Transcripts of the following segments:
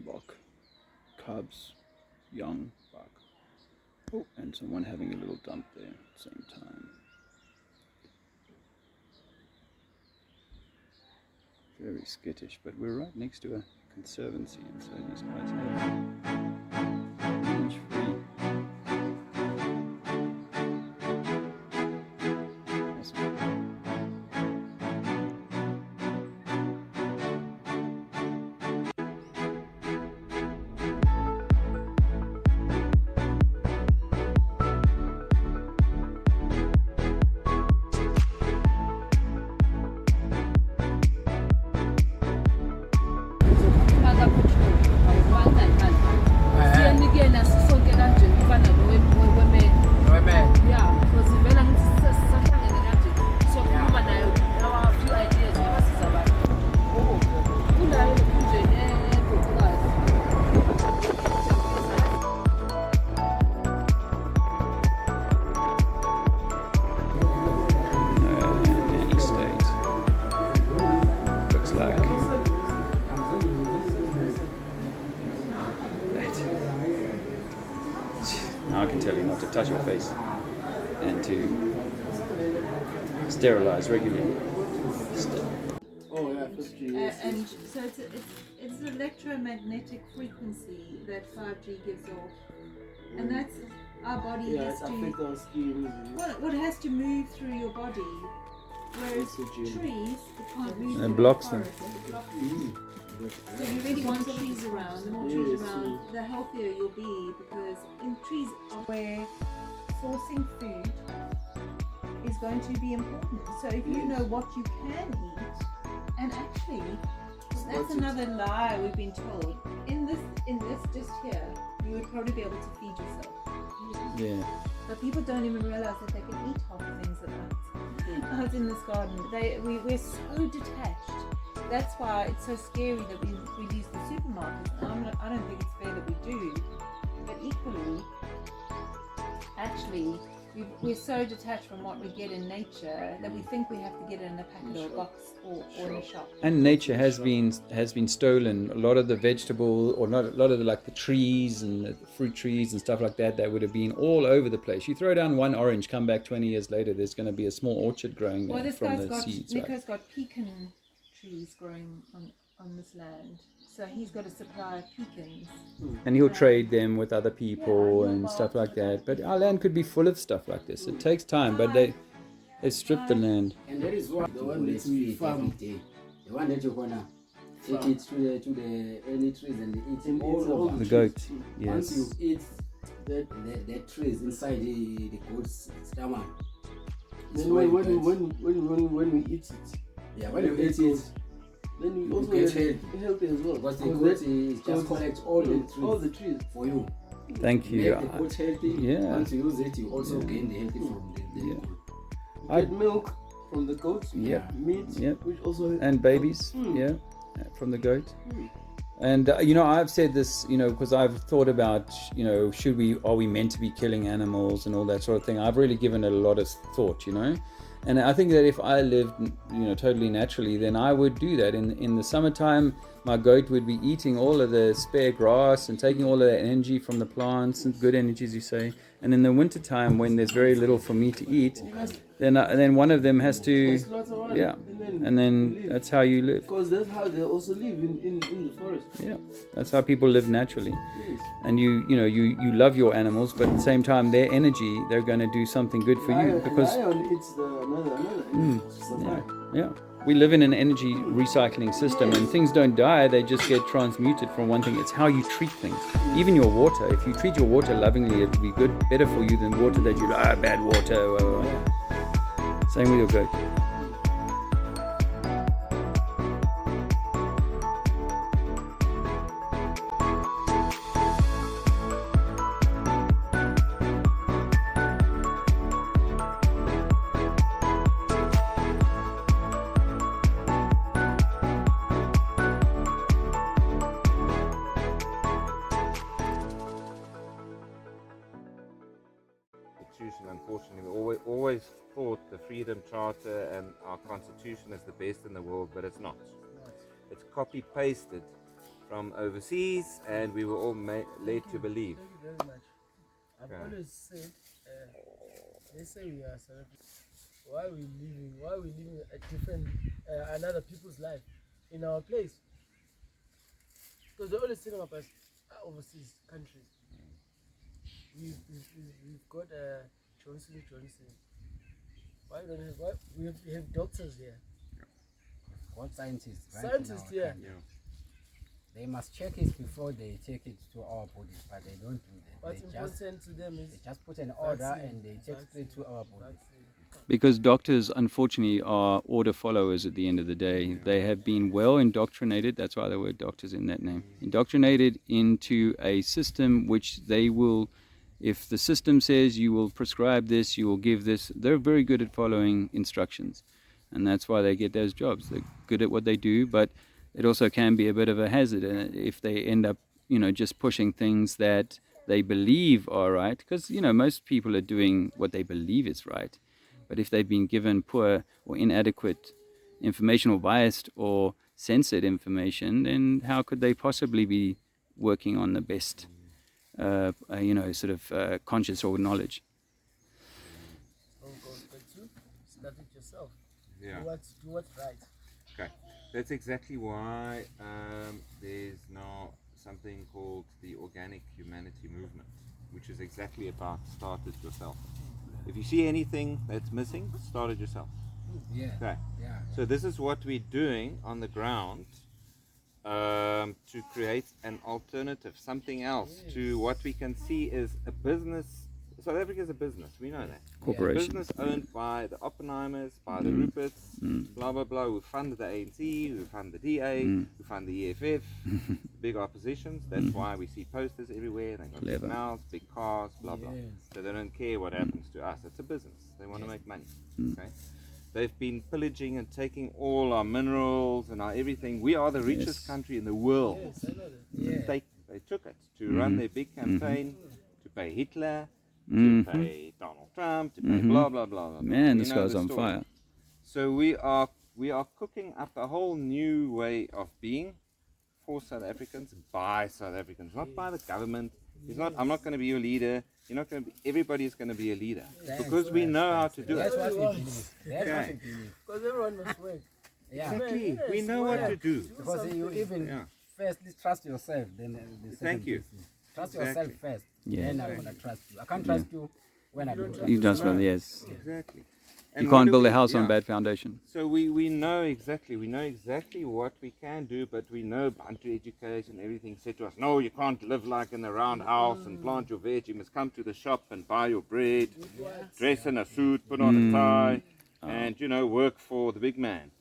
buck, cubs, young buck. Oh, and someone having a little dump there at the same time. Very skittish, but we're right next to a conservancy, and so these guys have pretty much free. Now I can tell you not to touch your face and to sterilize regularly. Oh yeah, and so it's an electromagnetic frequency that 5G gives off, and that's our body has to. Our skin. Well, it has to move through your body, whereas trees it can't move. It blocks them. So you really want trees around. The more trees around, the healthier you'll be, because in trees are where sourcing food is going to be important. So if you know what you can eat, and actually that's another lie we've been told. In this just here, you would probably be able to feed yourself. Yeah. But people don't even realize that they can eat half the things that are out in this garden. We're so detached. That's why it's so scary that we use the supermarkets. I don't think it's fair that we do. But equally, actually, we're so detached from what we get in nature that we think we have to get it in a packet or a box or in a shop. And nature has been stolen. A lot of the vegetable, or not a lot of the trees and the fruit trees and stuff like that would have been all over the place. You throw down one orange, come back 20 years later, there's going to be a small orchard growing there from the seeds. Nico's got pecan trees growing on this land, so he's got a supply of pecans, and he'll trade them with other people and stuff like that. But our land could be full of stuff like this. It takes time, but they strip the land. And that is what the one that we farm every day. The one that you're gonna take it to the early trees and eat them all over. The goat, yes. Once you eat the trees inside the goat's stomach. Then when we eat it. Yeah, when you eat it, then we also get healthy as well. Because the goat is just collect all the trees for you. Thank you. Make the goat healthy. Yeah. Once you use it, you also gain the healthy from the goat. Get milk from the goats. Yeah. Meat. Yeah. Which also And babies, from the goat. And I've said this, because I've thought about, are we meant to be killing animals and all that sort of thing. I've really given it a lot of thought, And I think that if I lived, totally naturally, then I would do that. In the summertime, my goat would be eating all of the spare grass and taking all of that energy from the plants, and good energy, as you say. And in the wintertime, when there's very little for me to eat, then one of them has to, and then that's how you live. Because that's how they also live in the forest. Yeah, that's how people live naturally. Yes. And you love your animals, but at the same time, their energy, they're going to do something good for you, because Iron, it's another energy. yeah. We live in an energy recycling system, and things don't die, they just get transmuted from one thing. It's how you treat things. Even your water, if you treat your water lovingly, it'll be better for you than water that bad water. Same with your goat. Unfortunately, we always thought the Freedom Charter and our Constitution is the best in the world, but it's not. It's copy-pasted from overseas, and we were all led to believe. Thank you very much. I've Okay. always said, they say we are South Africans. Why we living a different, another people's life in our place? Because they're always telling about overseas countries. We've got Johnson. Why don't we have? Why we have doctors here? What scientists? Right, in Scientists our here. country. They must check it before they take it to our bodies, but they don't do that. What's They just, important to them is they just put an order vaccine, and they take straight to our bodies. Because doctors, unfortunately, are order followers at the end of the day. They have been well indoctrinated, that's why the word doctor's in that name, indoctrinated into a system which they will, if the system says you will prescribe this, you will give this, they're very good at following instructions. And that's why they get those jobs. They're good at what they do, but it also can be a bit of a hazard if they end up, just pushing things that they believe are right. Because, most people are doing what they believe is right. But if they've been given poor or inadequate information or biased or censored information, then how could they possibly be working on the best, conscious or knowledge? Don't go back to start it yourself. Yeah. Do what's right. Okay, that's exactly why there's now something called the Organic Humanity Movement, which is exactly about start it yourself. If you see anything that's missing, start it yourself. Yeah. Okay. Yeah. So this is what we're doing on the ground to create an alternative, something else to what we can see is a business. South Africa is a business, we know that. Corporation. Business owned by the Oppenheimers, by the Ruperts, blah blah blah, who fund the ANC, who fund the DA, who fund the EFF, big oppositions. That's why we see posters everywhere. They got big Clever. mouths, big cars, blah blah. Yes. So they don't care what happens to us. It's a business. They want to make money. Okay. They've been pillaging and taking all our minerals and our everything. We are the richest Yes. country in the world. Yes, I know that. Yeah. They took it to run their big campaign, to pay Hitler, to Mhm. pay Donald Trump, to pay blah blah blah blah. Man, You this know guy's the on story. fire. So we are cooking up a whole new way of being for South Africans, by South Africans, not by the government. It's not. I'm not going to be your leader. You're not going to be. Everybody is going to be a leader because we know how to do That's it. what we believe. That's what Okay. we believe. Because everyone must work. Yeah. Exactly. Yes, We know what work. to do. Because you even Yeah. firstly trust yourself, then the second Thank you. thing is trust Exactly. yourself first. Yeah. Then I'm gonna trust you. I can't trust you when I don't trust You you. just well, yes. Exactly. You And can't what do build a we- house on yeah. a bad foundation. So we know exactly what we can do, but we know Bantu education, everything said to us, no, you can't live like in the round house and plant your veg. You must come to the shop and buy your bread, dress in a suit, put on a tie, and work for the big man.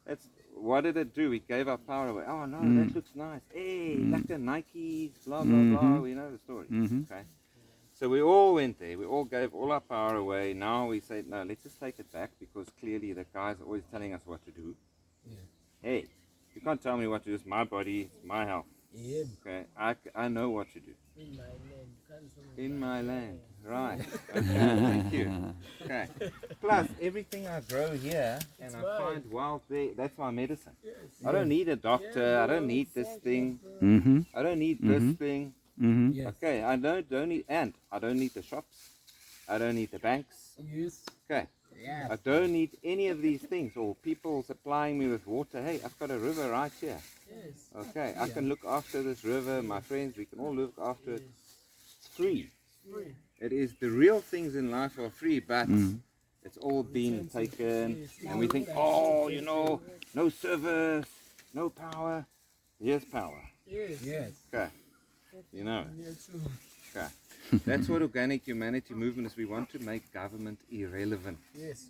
That's what did it do? It gave our power away. Oh no, that looks nice. Hey, like the Nikes, blah blah blah. We know the story. Okay. So we all went there. We all gave all our power away. Now we say, no, let's just take it back because clearly the guys are always telling us what to do. Hey, you can't tell me what to do. It's my body, it's my health. Yeah, Okay, I know what to do. in my land. You can't tell me. In my land, right. Okay, thank you. Okay. Plus, everything I grow here and I find wild there, that's my medicine. I don't need a doctor. I don't need this thing. Mm-hmm. I don't need this thing. Mm-hmm. Yes. Okay, I don't need, and I don't need the shops. I don't need the banks. Yes. Okay, Yeah. I don't need any of these things or people supplying me with water. Hey, I've got a river right here. Yes. Okay, I can look after this river. My friends, we can all look after it. It's free. Free. It is the real things in life are free, but it's all been taken, and we think, oh, no service, no power. Here's power. Yes. Yes. Okay, you know. Yeah, true. Okay, that's what Organic Humanity Movement is. We want to make government irrelevant. Yes.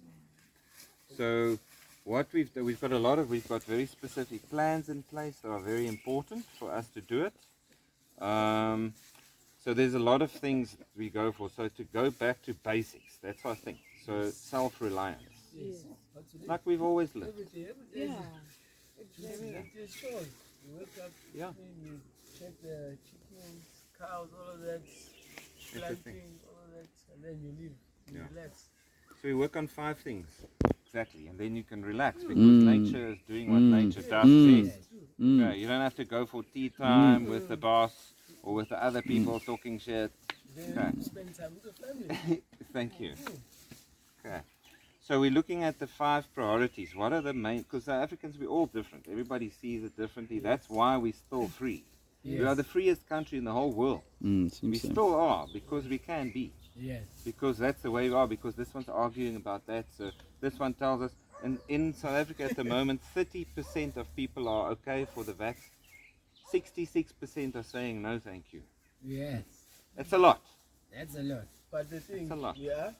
So what we've got very specific plans in place that are very important for us to do it. So there's a lot of things that we go for. So to go back to basics, that's our thing. So self-reliance, Yes. But today, like we've always lived. every day Yeah. it's chores. You wake up, Yeah. you check the chickens, cows, all of that, planting, all of that, and then you leave. You Yeah. relax. So we work on 5 things. exactly. And then you can relax because nature is doing what nature does best. Okay, you don't have to go for tea time with the boss or with the other people talking shit. Okay. Spend time with your family. Thank you. Okay. So we're looking at the 5 priorities. What are the main? Because South Africans, we're all different. Everybody sees it differently. That's why we're still free. We are the freest country in the whole world. We Seems so. still are because we can be. Yes. Because that's the way we are. Because this one's arguing about that. So this one tells us. And in South Africa at the moment, 30% of people are okay for the vaccine. 66% are saying no, thank you. Yes, That's a lot. that's a lot. But the thing, It's a lot. yeah,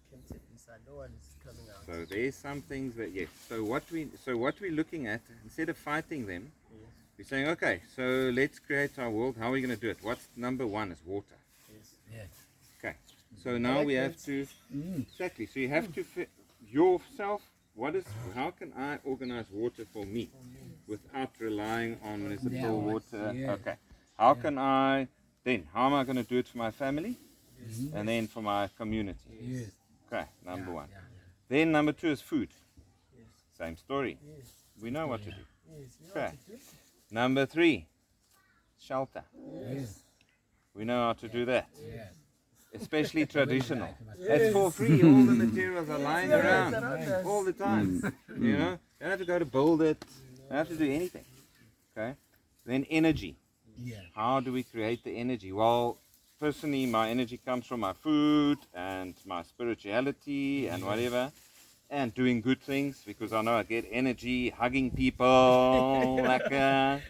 can take inside. No one is coming out. So there's some things that yes. So what we're looking at, instead of fighting them, we're saying, okay, so let's create our world. How are we going to do it? What's number 1 is water. Yes. Okay. So now we have to exactly. So you have to fit yourself. How can I organize water for me without relying on municipal water? Yeah. Okay. How can I then? How am I going to do it for my family, and then for my community? Yes. Okay. Number 1. Yeah. Then number 2 is food. Same story. Yes. We know what to do. Yes. You know Okay. what to do. Number 3, shelter. Yes. We know how to do that. Yes. Especially traditional. It's for free. All the materials are lying around all the time. You know, you don't have to go to build it. You don't have to do anything. Okay. Then energy. Yeah. How do we create the energy? Well, personally, my energy comes from my food and my spirituality and whatever, and doing good things because I know I get energy, hugging people, lekker.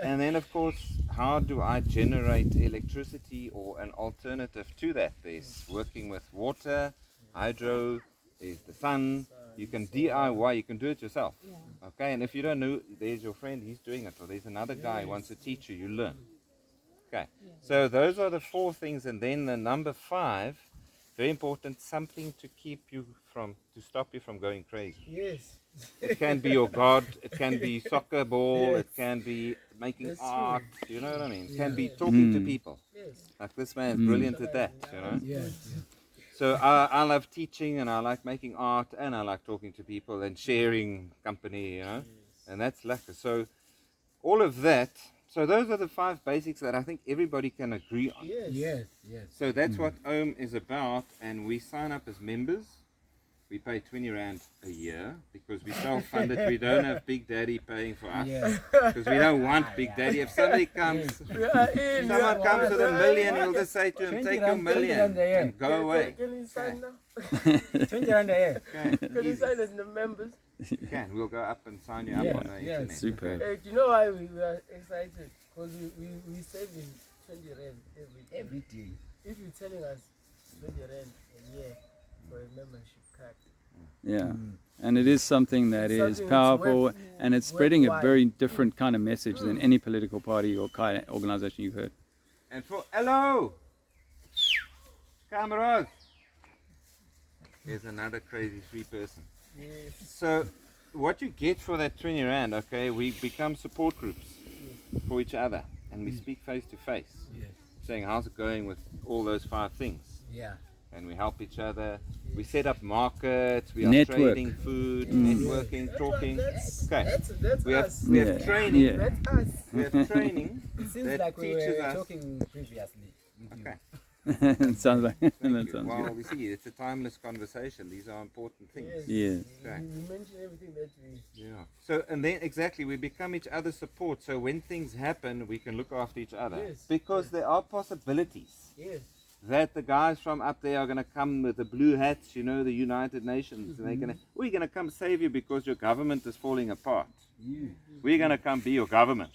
And then, of course, how do I generate electricity or an alternative to that? There's working with water, hydro, there's the sun. You can DIY, you can do it yourself. Okay, and if you don't know, there's your friend, he's doing it, or there's another guy who wants to teach you, you learn. Okay, so those are the 4 things, and then the number 5, very important, something to stop you from going crazy. Yes. It can be your God, it can be soccer ball, Yes. it can be making That's true. art, you know what I mean? It can be talking to people. Yes. Like this man is brilliant at that, you know? Yes. So I love teaching, and I like making art, and I like talking to people and sharing company, you know? And that's lekker. So all of that, so those are the 5 basics that I think everybody can agree on. Yes. Yes. Yes. So that's what OM is about, and we sign up as members. We pay 20 Rand a year because we self-funded. We don't have Big Daddy paying for us Yes. because we don't want Big Daddy. If somebody comes, We are in. someone comes with $1 million, we'll just say to him, take your $1 million and go away. Can you sign now? 20 rand a year. Okay, Can you easy. sign as the members? Okay, we'll go up and sign you up Yeah, on the yeah, internet. Super. Do you know why we were excited? Because we saving 20 Rand every day. Every day. If you're telling us 20 Rand a year for a membership card, Yeah. And it is something that is Something that's powerful, worth- and it's spreading a worthwhile. very different kind of message than any political party or kind of organization you've heard. And for hello, cameras. Here's another crazy 3 person. yes. So what you get for that 20 Rand, okay, we become support groups for each other, and we speak face to face, Yes. saying how's it going with all those 5 things, Yeah. and we help each other. We set up markets, we are Network. trading food, networking, That's talking. That's, Okay. that's We have us. we have Yeah. training. Yeah. That's us. We have training. It seems That like we teaches were us- talking previously with you. Okay. It sounds like that Thank you. sounds Well, good. we see it's a timeless conversation. These are important things. Yes. Yes. Okay. We mention everything that we. Yeah. So and then exactly we become each other's support. So when things happen, we can look after each other. Yes. Because there are possibilities Yes. that the guys from up there are going to come with the blue hats, you know, the United Nations, and they're going to, we're going to come save you because your government is falling apart. We're going to come be your government.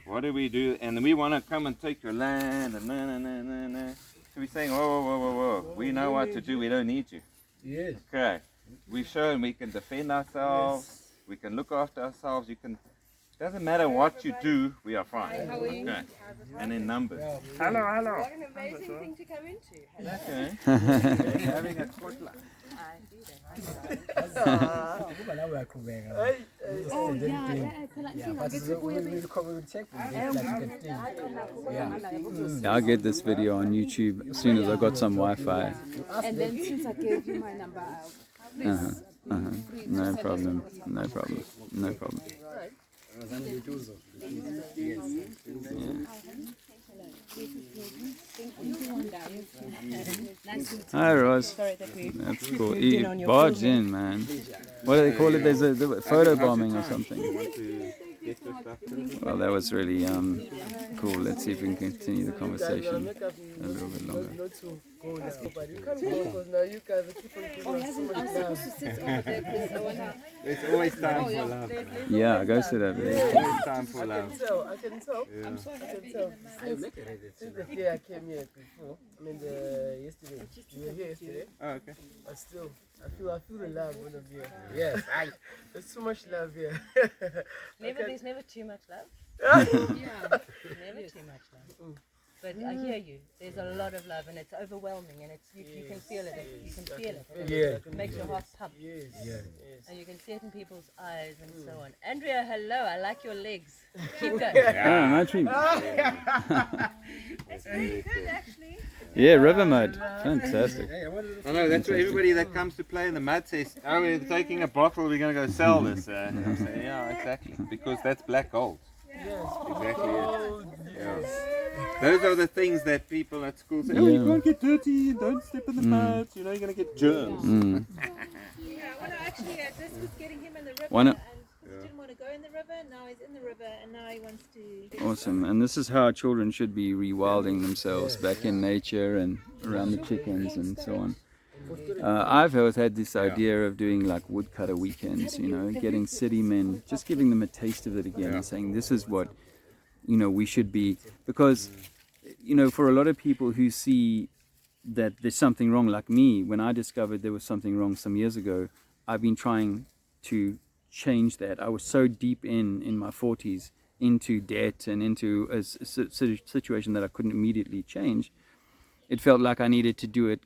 What do we do? And we want to come and take your land and na na na na na. So we're saying, whoa, whoa, whoa, whoa, whoa. We know what to do. We don't need you. Yes. Okay. We've shown we can defend ourselves. We can look after ourselves. You can. Doesn't matter what you do, we are fine. Okay. And in numbers. Hello, hello. What an amazing thing to come into. Okay. Having a kotla. Ukuba nawe uyaqhubeka. Hey, Oh, yeah, Yeah, but we will check with this like you can think. Yeah, I'll get this video on YouTube as soon as I got some Wi-Fi. And then since I gave you my number, please free No to problem. celebrate. No problem. No problem. Hi, Ross. That's cool. Barge in, man. What do they call it? There's a photo bombing or something. Well, that was really cool. Let's see if we can continue the conversation a little bit longer. Not to go now, but you can't go because now you guys are keeping people so much love. There's always time for love. Yeah, go sit over there. Always time for I love. can tell. I can tell. Yeah. I can tell. Since the day I came here before, I mean yesterday. You were here yesterday, Oh, okay. but still, I feel the love when I'm here. Yes, there's so much love here. There's never too much love. Never too much love. But I hear you. There's a lot of love, and it's overwhelming, and it's you can feel it. You can feel it. It makes your heart pump. Yes. And you can see it in people's eyes and so on. Andrea, hello. I like your legs. Keep going. Yeah, my tree. That's very cool. Yeah, river mud. Fantastic. I know, that's what everybody that comes to play in the mud says, oh, we're taking a bottle, we're going to go sell this. And I say, yeah, exactly. Because that's black gold. Exactly it. Yeah. Those are the things that people at school say, oh, you can't get dirty, and don't step in the mud, you know, you're going to get germs. Actually, this was getting him in the river, Why not? and he didn't want to go in the river. Now he's in the river, and now he wants to. Awesome. And this is how children should be rewilding themselves back in nature and around the chickens and so on. I've always had this idea of doing like woodcutter weekends, you know, getting city men, just giving them a taste of it again and saying this is what, you know, we should be. Because, you know, for a lot of people who see that there's something wrong, like me, when I discovered there was something wrong some years ago, I've been trying to change that. I was so deep in my 40s into debt and into a situation that I couldn't immediately change. It felt like I needed to do it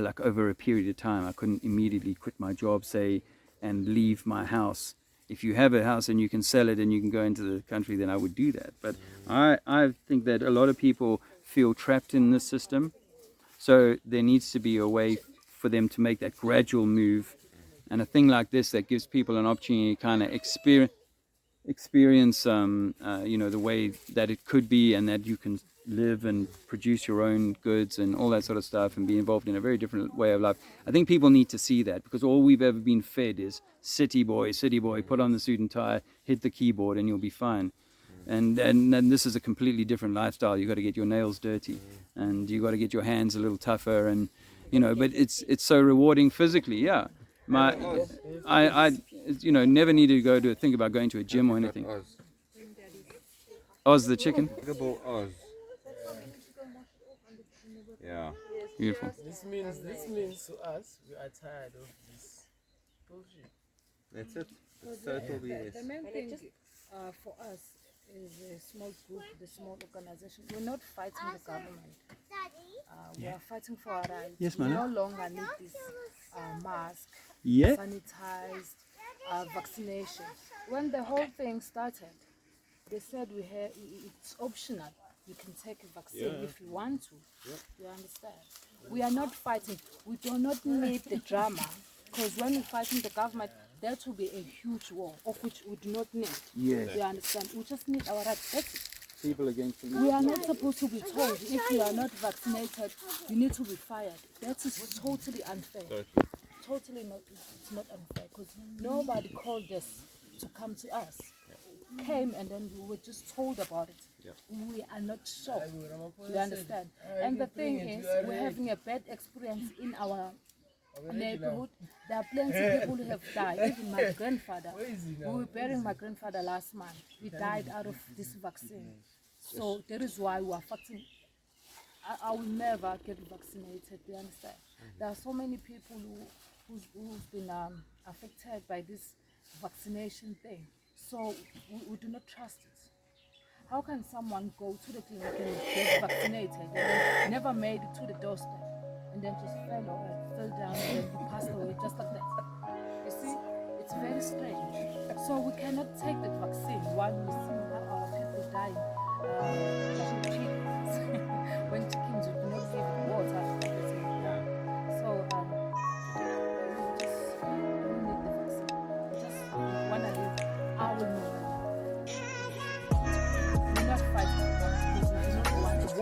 like over a period of time. I couldn't immediately quit my job, say, and leave my house. If you have a house and you can sell it and you can go into the country, then I would do that. But I think that a lot of people feel trapped in this system. So there needs to be a way for them to make that gradual move. And a thing like this that gives people an opportunity to kind of experience you know, the way that it could be, and that you can live and produce your own goods and all that sort of stuff and be involved in a very different way of life. I think people need to see that, because all we've ever been fed is city boy, put on the suit and tie, hit the keyboard and you'll be fine. And this is a completely different lifestyle. You got to get your nails dirty and you got to get your hands a little tougher, and you know, but it's so rewarding physically. Yeah. I you know, never need to think about going to a gym or anything. Oz the chicken. Oz. Yeah. Beautiful. This means to us, we are tired of this bullshit. That's it. It's total BS. The main thing for us is a small group, the small organization. We're not fighting the government. We are fighting for our rights. Yes, we ma'am. no longer need this mask, Yeah. sanitized, vaccination. When the whole thing started, they said it's optional. You can take a vaccine if you want to. You understand? We are not fighting. We do not need the drama, because when we're fighting the government, that will be a huge war, of which we do not need. Yes. You understand? We just need our rights. That's it. People against the We are not supposed to be told if you are not vaccinated, you need to be fired. That is totally unfair. Totally not. It's not unfair, because nobody called us to come to us. Came and then we were just told about it. We are not sure. You understand? And the thing is, we're having a bad experience in our neighborhood. There are plenty of people who have died. Even my grandfather. We were burying my grandfather last month. He died out of this vaccine. So that is why we are fighting. I will never get vaccinated. You understand? There are so many people who've been affected by this vaccination thing. So we do not trust it. How can someone go to the clinic and get vaccinated and then never made it to the doorstep and then just fell down and then he passed away just like that? You see, it's very strange. So we cannot take the vaccine while we see how our people dying. Like chickens. When chickens do not give water, so we just don't need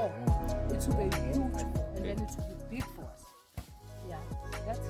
grow. It will be huge and then it will be big for us. Yeah, that's